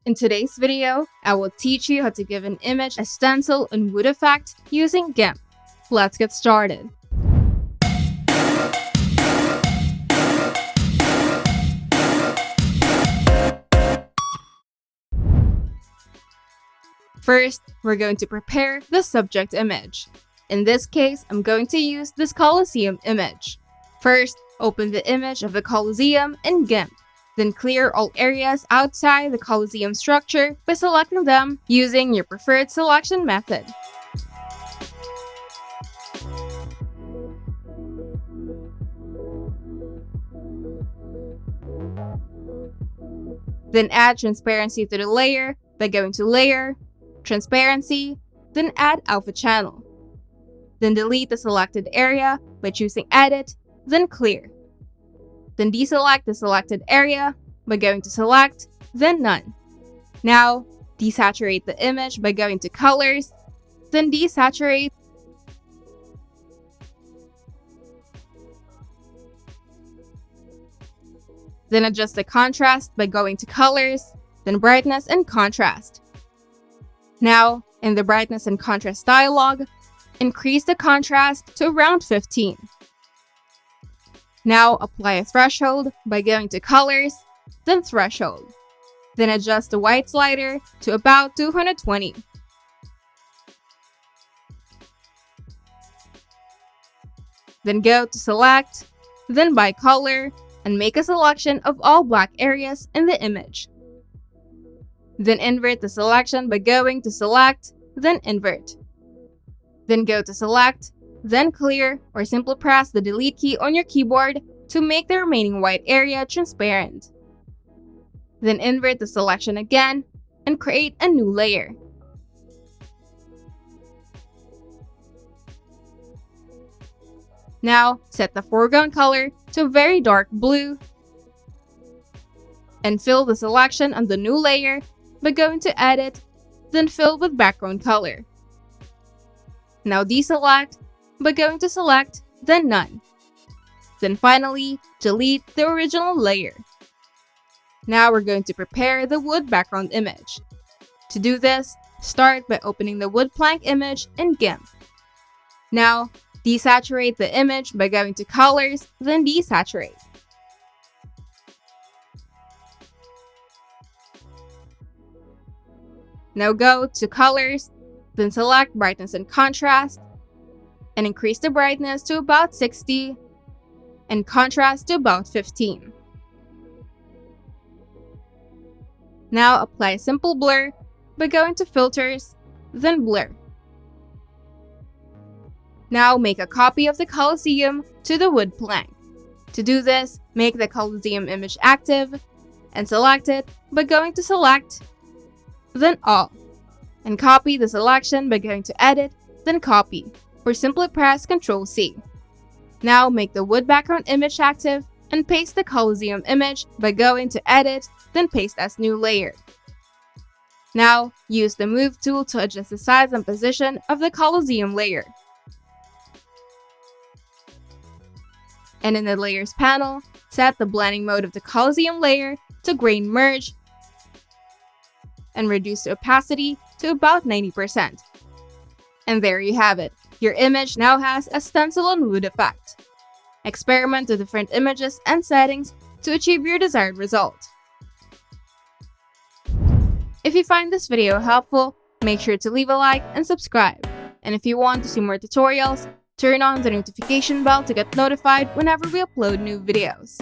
In today's video, I will teach you how to give an image a stencil and wood effect using GIMP. Let's get started. First, we're going to prepare the subject image. In this case, I'm going to use this Colosseum image. First, open the image of the Colosseum in GIMP. Then clear all areas outside the Colosseum structure by selecting them using your preferred selection method. Then add transparency to the layer by going to Layer, Transparency, then add Alpha Channel. Then delete the selected area by choosing Edit, then Clear. Then deselect the selected area by going to Select, then None. Now, desaturate the image by going to Colors, then Desaturate, then adjust the contrast by going to Colors, then Brightness and Contrast. Now, in the Brightness and Contrast dialog, increase the contrast to around 15. Now, apply a threshold by going to Colors, then Threshold. Then adjust the white slider to about 220. Then go to Select, then by Color, and make a selection of all black areas in the image. Then invert the selection by going to Select, then Invert. Then go to Select, then Clear, or simply press the Delete key on your keyboard to make the remaining white area transparent. Then invert the selection again and create a new layer. Now, set the foreground color to a very dark blue and fill the selection on the new layer by going to Edit, then Fill with background color. Now deselect by going to Select, then None. Then finally, delete the original layer. Now we're going to prepare the wood background image. To do this, start by opening the wood plank image in GIMP. Now, desaturate the image by going to Colors, then Desaturate. Now go to Colors, then select Brightness and Contrast, and increase the brightness to about 60 and contrast to about 15. Now apply a simple blur by going to Filters, then Blur. Now make a copy of the Colosseum to the wood plank. To do this, make the Colosseum image active and select it by going to Select, then All, and copy the selection by going to Edit, then Copy, or simply press Ctrl+C. Now make the wood background image active and paste the Colosseum image by going to Edit, then Paste as New Layer. Now, use the Move tool to adjust the size and position of the Colosseum layer. And in the Layers panel, set the blending mode of the Colosseum layer to Grain Merge and reduce the opacity to about 90%. And there you have it. Your image now has a stencil and wood effect. Experiment with different images and settings to achieve your desired result. If you find this video helpful, make sure to leave a like and subscribe. And if you want to see more tutorials, turn on the notification bell to get notified whenever we upload new videos.